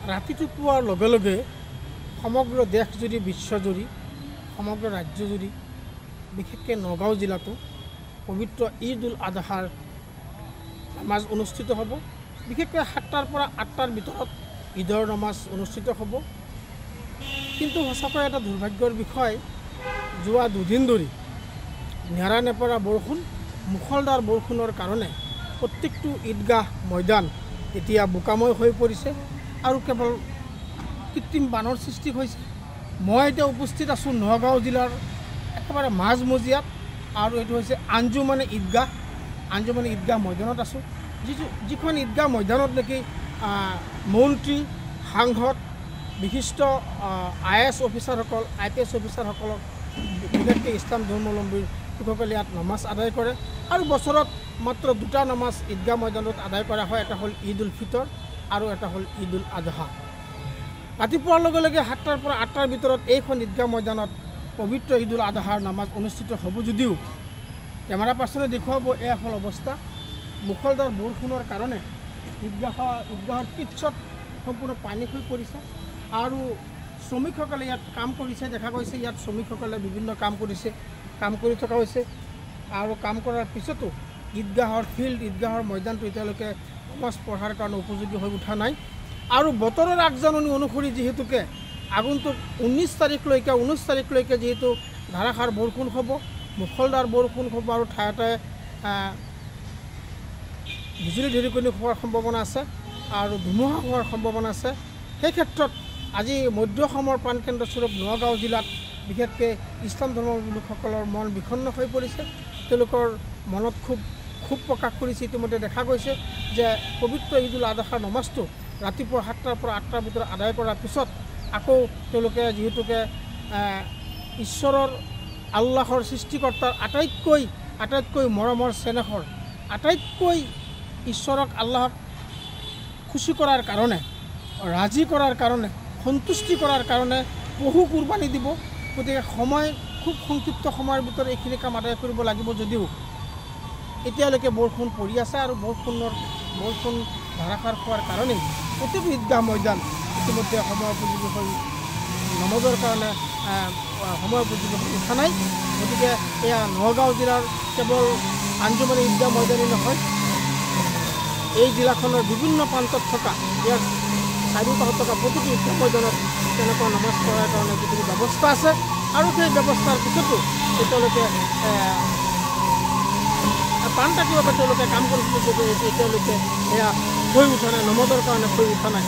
ৰাতিটো পোৱাৰ লগে লগে সমগ্ৰ দেশজুৰি বিশ্বজুৰি সমগ্ৰ ৰাজ্যজুৰি বিশেষকৈ নগাঁও জিলাতো পবিত্ৰ ঈদ উল আজহাৰ নামাজ অনুষ্ঠিত হ'ব। বিশেষকৈ 7টাৰ পৰা 8টাৰ ভিতৰত ঈদৰ নামাজ অনুষ্ঠিত হ'ব। কিন্তু সঁচাকৈ এটা দুৰ্ভাগ্যৰ বিষয়, যোৱা দুদিন ধৰি নেৰা নেপেৰা বৰষুণ, মুখলধাৰ বৰষুণৰ কাৰণে প্ৰত্যেকটো ঈদগাহ ময়দান এতিয়া বোকাময় হৈ পৰিছে আৰু কেৱল কৃত্ৰিম বানৰ সৃষ্টি হৈছে। মই এতিয়া উপস্থিত আছোঁ নগাঁও জিলাৰ একেবাৰে মাজমজিয়াত, আৰু এইটো হৈছে আঞ্জুমানী ঈদগাহ ময়দানত আছোঁ। যিখন ঈদগাহ ময়দানত নেকি মন্ত্ৰী, সাংসদ, বিশিষ্ট IAS অফিচাৰসকল, IPS অফিচাৰসকলক বিশেষকৈ ইছলাম ধৰ্মাৱলম্বীৰ লোকসকলে ইয়াত নামাজ আদায় কৰে। আৰু বছৰত মাত্ৰ 2টা নামাজ ঈদগাহ ময়দানত আদায় কৰা হয়। এটা হ'ল ঈদ উল ফিতৰ আৰু এটা হ'ল ঈদ উল আজহা। ৰাতিপুৱাৰ লগে লগে 7টাৰ পৰা 8টাৰ ভিতৰত এইখন ঈদগাহ ময়দানত পবিত্ৰ ঈদ উল আজহাৰ নামাজ অনুষ্ঠিত হ'ব যদিও কেমেৰা পাৰ্চনে দেখুৱাব এয়া হ'ল অৱস্থা। মুখলধাৰ বৰষুণৰ কাৰণে ঈদগাহৰ পিছত সম্পূৰ্ণ পানী হৈ পৰিছে আৰু শ্ৰমিকসকলে ইয়াত কাম কৰিছে। দেখা গৈছে ইয়াত শ্ৰমিকসকলে বিভিন্ন কাম কৰি থকা হৈছে আৰু কাম কৰাৰ পিছতো ঈদগাহৰ ফিল্ড, ঈদগাহৰ ময়দানটো এতিয়ালৈকে নামাজ পঢ়াৰ কাৰণে উপযোগী হৈ উঠা নাই। আৰু বতৰৰ আগজাননী অনুসৰি যিহেতুকে আগন্তুক 19 তাৰিখলৈকে যিহেতু ধাৰাসাৰ বৰষুণ হ'ব, মুখলধাৰ বৰষুণ হ'ব আৰু ঠায়ে ঠায়ে বিজুলী ঢেৰেকনি হোৱাৰ সম্ভাৱনা আছে আৰু ধুমুহা হোৱাৰ সম্ভাৱনা আছে। সেই ক্ষেত্ৰত আজি মধ্য অসমৰ প্ৰাণকেন্দ্ৰস্বৰূপ নগাঁও জিলাত বিশেষকৈ ইছলাম ধৰ্মাৱলম্বী লোকসকলৰ মন বিষণ্ণ হৈ পৰিছে। তেওঁলোকৰ মনত খুব প্ৰকাশ কৰিছে। ইতিমধ্যে দেখা গৈছে যে পবিত্ৰ ঈদ উল আজহাৰ নামাজটো ৰাতিপুৱা 7টাৰ পৰা 8টাৰ ভিতৰত আদায় কৰাৰ পিছত আকৌ তেওঁলোকে যিহেতুকে ঈশ্বৰৰ আল্লাহৰ সৃষ্টিকৰ্তাৰ আটাইতকৈ মৰমৰ চেনেহৰ, আটাইতকৈ ঈশ্বৰক আল্লাহক খুশি কৰাৰ কাৰণে, ৰাজি কৰাৰ কাৰণে, সন্তুষ্টি কৰাৰ কাৰণে পশু কুৰবানী দিব। গতিকে খুব সংক্ষিপ্ত সময়ৰ ভিতৰত এইখিনি কাম আদায় কৰিব লাগিব যদিও এতিয়ালৈকে বৰষুণ পৰি আছে আৰু বৰষুণ ধাৰাসাৰ হোৱাৰ কাৰণেই প্ৰতিটো ঈদগাহ ময়দান ইতিমধ্যে সময় উপযোগী হৈ নামাজৰ কাৰণে সময় উপযোগী হৈ উঠা নাই। গতিকে এয়া নগাঁও জিলাৰ কেৱল আঞ্জুমানী ঈদগাহ ময়দানেই নহয়, এই জিলাখনৰ বিভিন্ন প্ৰান্তত থকা ইয়াৰ চাৰিওকাষত থকা প্ৰতিটো ঈদগাহ ময়দানত তেনেকুৱা নামাজ পঢ়াৰ কাৰণে যিখিনি ব্যৱস্থা আছে আৰু সেই ব্যৱস্থাৰ পিছতো তেওঁলোকে প্ৰাণপাতিভাৱে তেওঁলোকে কাম কৰিছিল, যদিও এতিয়ালৈকে এয়া হৈ উঠা নাই, নামাজৰ কাৰণে হৈ উঠা নাই।